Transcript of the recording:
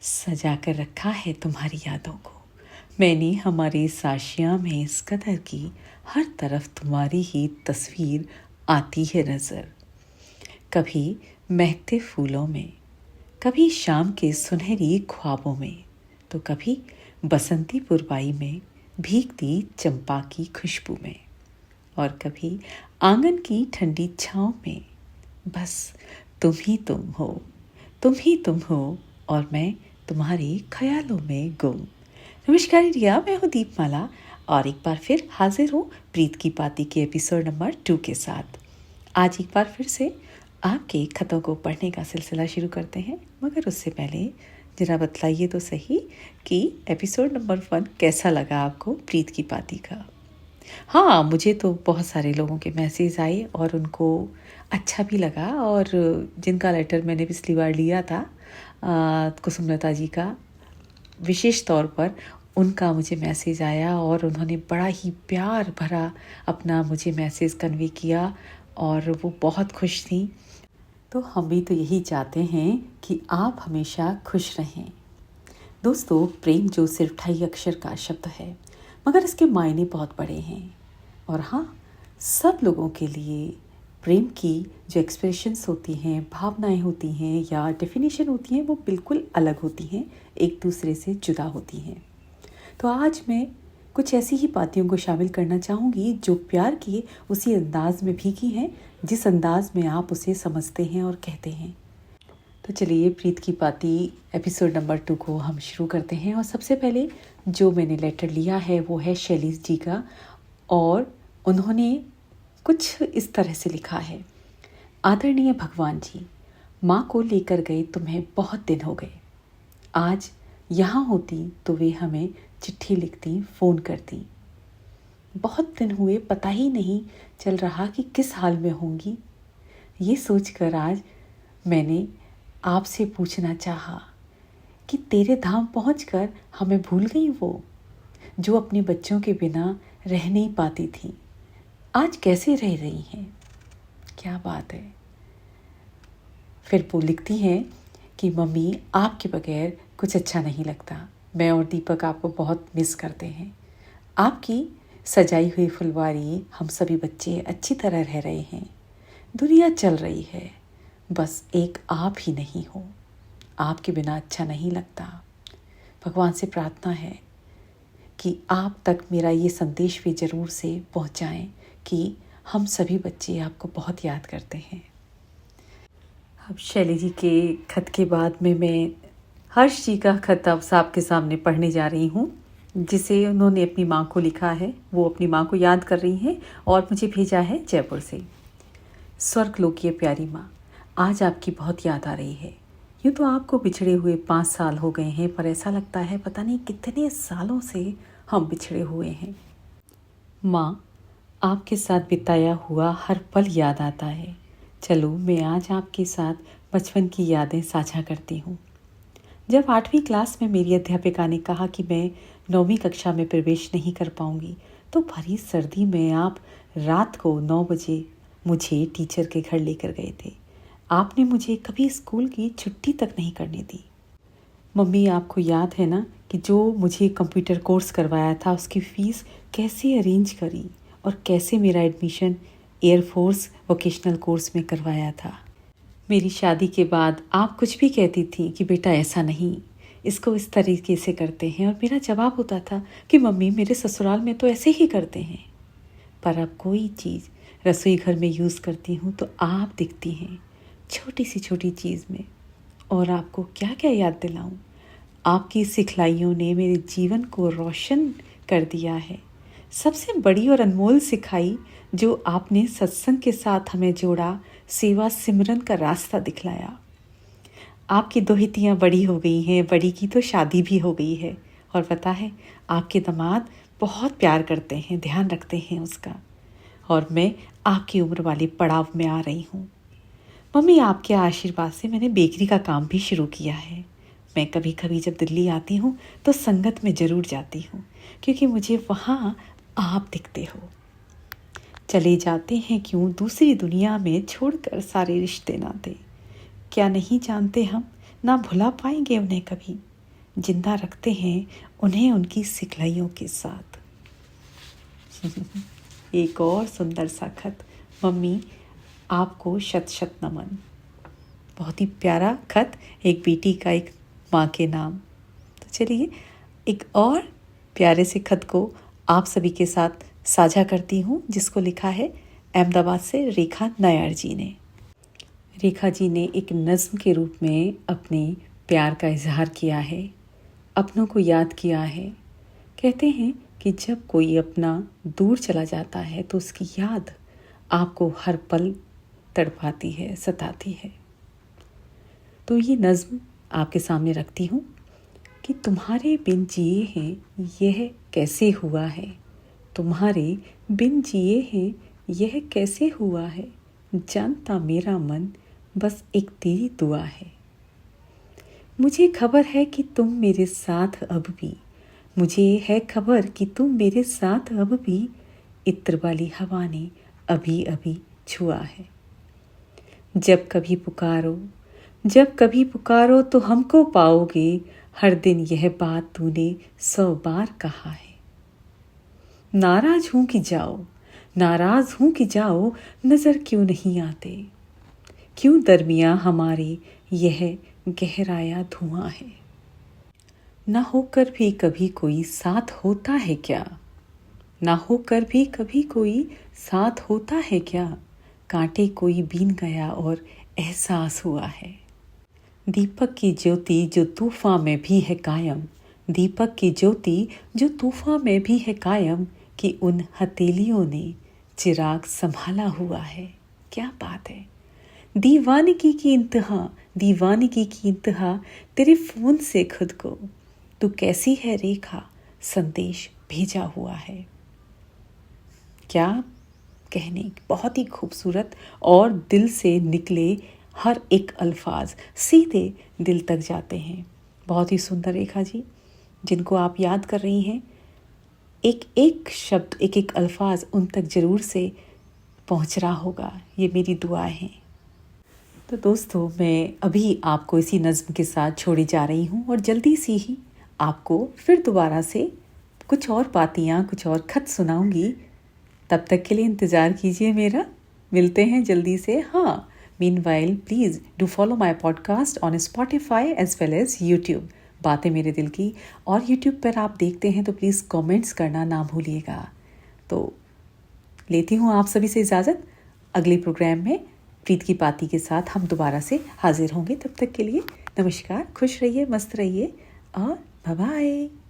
सजा कर रखा है तुम्हारी यादों को। मैंने हमारी साशियाँ में इस कदर की, हर तरफ तुम्हारी ही तस्वीर आती है नज़र। कभी महकते फूलों में, कभी शाम के सुनहरी ख्वाबों में, तो कभी बसंती पुरवाई में भीगती चंपा की खुशबू में, और कभी आंगन की ठंडी छाँव में। बस तुम ही तुम हो, तुम ही तुम हो, और मैं तुम्हारे ख्यालों में गुम। नमस्कार इंडिया, मैं हूँ दीपमाला और एक बार फिर हाजिर हूँ प्रीत की पाती के एपिसोड नंबर 2 के साथ। आज एक बार फिर से आपके खतों को पढ़ने का सिलसिला शुरू करते हैं, मगर उससे पहले जरा बतलाइए तो सही कि एपिसोड नंबर 1 कैसा लगा आपको प्रीत की पाती का। हाँ, मुझे तो बहुत सारे लोगों के मैसेज आए और उनको अच्छा भी लगा, और जिनका लेटर मैंने पिछली बार लिया था कुसुमलता जी का, विशेष तौर पर उनका मुझे मैसेज आया और उन्होंने बड़ा ही प्यार भरा अपना मुझे मैसेज कन्वे किया और वो बहुत खुश थी। तो हम भी तो यही चाहते हैं कि आप हमेशा खुश रहें। दोस्तों, प्रेम जो सिर्फ 2.5 अक्षर का शब्द है, मगर इसके मायने बहुत बड़े हैं। और हाँ, सब लोगों के लिए प्रेम की जो एक्सप्रेशंस होती हैं, भावनाएं होती हैं या डेफिनेशन होती हैं, वो बिल्कुल अलग होती हैं, एक दूसरे से जुदा होती हैं। तो आज मैं कुछ ऐसी ही बातियों को शामिल करना चाहूँगी जो प्यार के उसी अंदाज में भीगी हैं जिस अंदाज में आप उसे समझते हैं और कहते हैं। तो चलिए प्रीत की पाती एपिसोड नंबर 2 को हम शुरू करते हैं। और सबसे पहले जो मैंने लेटर लिया है वो है शैलीस जी का, और उन्होंने कुछ इस तरह से लिखा है। आदरणीय भगवान जी, माँ को लेकर गए तुम्हें बहुत दिन हो गए। आज यहाँ होती तो वे हमें चिट्ठी लिखती, फ़ोन करती। बहुत दिन हुए, पता ही नहीं चल रहा कि किस हाल में होंगी। ये सोचकर आज मैंने आपसे पूछना चाहा कि तेरे धाम पहुंचकर हमें भूल गई वो, जो अपने बच्चों के बिना रह नहीं पाती थी, आज कैसे रह रही हैं। क्या बात है। फिर वो लिखती हैं कि मम्मी, आपके बगैर कुछ अच्छा नहीं लगता। मैं और दीपक आपको बहुत मिस करते हैं। आपकी सजाई हुई फुलवारी, हम सभी बच्चे अच्छी तरह रह रहे हैं। दुनिया चल रही है, बस एक आप ही नहीं हो। आपके बिना अच्छा नहीं लगता। भगवान से प्रार्थना है कि आप तक मेरा ये संदेश भी ज़रूर से पहुंचाएं कि हम सभी बच्चे आपको बहुत याद करते हैं। अब शैली जी के खत के बाद में मैं हर्ष जी का खत अब आपके सामने पढ़ने जा रही हूँ, जिसे उन्होंने अपनी माँ को लिखा है। वो अपनी माँ को याद कर रही हैं और मुझे भेजा है जयपुर से। स्वर्गलोकीय प्यारी माँ, आज आपकी बहुत याद आ रही है। यूँ तो आपको बिछड़े हुए 5 साल हो गए हैं, पर ऐसा लगता है पता नहीं कितने सालों से हम बिछड़े हुए हैं। माँ, आपके साथ बिताया हुआ हर पल याद आता है। चलो, मैं आज आपके साथ बचपन की यादें साझा करती हूँ। जब 8वीं क्लास में मेरी अध्यापिका ने कहा कि मैं 9वीं कक्षा में प्रवेश नहीं कर पाऊँगी, तो भरी सर्दी में आप रात को 9 बजे मुझे टीचर के घर लेकर गए थे। आपने मुझे कभी स्कूल की छुट्टी तक नहीं करने दी। मम्मी, आपको याद है ना कि जो मुझे कंप्यूटर कोर्स करवाया था, उसकी फ़ीस कैसे अरेंज करी और कैसे मेरा एडमिशन एयरफोर्स वोकेशनल कोर्स में करवाया था। मेरी शादी के बाद आप कुछ भी कहती थी कि बेटा ऐसा नहीं, इसको इस तरीके से करते हैं, और मेरा जवाब होता था कि मम्मी, मेरे ससुराल में तो ऐसे ही करते हैं। पर अब कोई चीज़ रसोई घर में यूज़ करती हूँ तो आप दिखती हैं, छोटी सी छोटी चीज़ में। और आपको क्या क्या याद दिलाऊं। आपकी सिखलाइयों ने मेरे जीवन को रोशन कर दिया है। सबसे बड़ी और अनमोल सिखाई जो आपने सत्संग के साथ हमें जोड़ा, सेवा सिमरन का रास्ता दिखलाया। आपकी दोहितियाँ बड़ी हो गई हैं, बड़ी की तो शादी भी हो गई है, और पता है आपके दामाद बहुत प्यार करते हैं, ध्यान रखते हैं उसका। और मैं आपकी उम्र वाले पड़ाव में आ रही हूँ। मम्मी, आपके आशीर्वाद से मैंने बेकरी का काम भी शुरू किया है। मैं कभी कभी जब दिल्ली आती हूँ तो संगत में ज़रूर जाती हूँ, क्योंकि मुझे वहाँ आप दिखते हो। चले जाते हैं क्यों दूसरी दुनिया में, छोड़कर सारे रिश्ते नाते। क्या नहीं जानते हम, ना भुला पाएंगे उन्हें कभी। जिंदा रखते हैं उन्हें उनकी सिखलाइयों के साथ। एक और सुंदर सा खत। मम्मी, आपको शत शत नमन। बहुत ही प्यारा खत, एक बेटी का एक माँ के नाम। तो चलिए एक और प्यारे से खत को आप सभी के साथ साझा करती हूँ, जिसको लिखा है अहमदाबाद से रेखा नायर जी ने। रेखा जी ने एक नज्म के रूप में अपने प्यार का इजहार किया है, अपनों को याद किया है। कहते हैं कि जब कोई अपना दूर चला जाता है तो उसकी याद आपको हर पल तड़पाती है, सताती है। तो ये नज्म आपके सामने रखती हूँ कि तुम्हारे बिन जिए हैं यह कैसे हुआ है, तुम्हारे बिन जिए हैं यह कैसे हुआ है, जानता मेरा मन बस एक तेरी दुआ है। मुझे खबर है कि तुम मेरे साथ अब भी, मुझे है खबर कि तुम मेरे साथ अब भी, इत्र वाली हवा ने अभी अभी छुआ है। जब कभी पुकारो तो हमको पाओगे, हर दिन यह बात तूने 100 बार कहा है। नाराज हूं कि जाओ, नजर क्यों नहीं आते, क्यों दरमियां हमारे यह गहराया धुआं है। ना होकर भी कभी कोई साथ होता है क्या, ना होकर भी कभी कोई साथ होता है क्या, कांटे कोई बीन गया और एहसास हुआ है। दीपक की ज्योति जो तूफान में भी है कायम, दीपक की ज्योति जो तूफान में भी है कायम, कि उन हथेलियों ने चिराग संभाला हुआ है। क्या बात है। दीवानगी की इंतहा तेरे फोन से खुद को, तू कैसी है रेखा, संदेश भेजा हुआ है। क्या कहने, बहुत ही खूबसूरत और दिल से निकले हर एक अल्फाज सीधे दिल तक जाते हैं। बहुत ही सुंदर रेखा जी, जिनको आप याद कर रही हैं, एक एक शब्द, एक एक अल्फाज उन तक जरूर से पहुंच रहा होगा, ये मेरी दुआ है। तो दोस्तों, मैं अभी आपको इसी नज्म के साथ छोड़ी जा रही हूँ और जल्दी सी ही आपको फिर दोबारा से कुछ और बातियाँ, कुछ और खत सुनाऊंगी। तब तक के लिए इंतज़ार कीजिए मेरा। मिलते हैं जल्दी से। हाँ, meanwhile please do follow my podcast on Spotify as well as YouTube, बातें मेरे दिल की। और यूट्यूब पर आप देखते हैं तो प्लीज़ कमेंट्स करना ना भूलिएगा। तो लेती हूँ आप सभी से इजाज़त। अगले प्रोग्राम में प्रीत की पाती के साथ हम दोबारा से हाजिर होंगे। तब तक के लिए नमस्कार, खुश रहिए, मस्त रहिए और बाय बाय।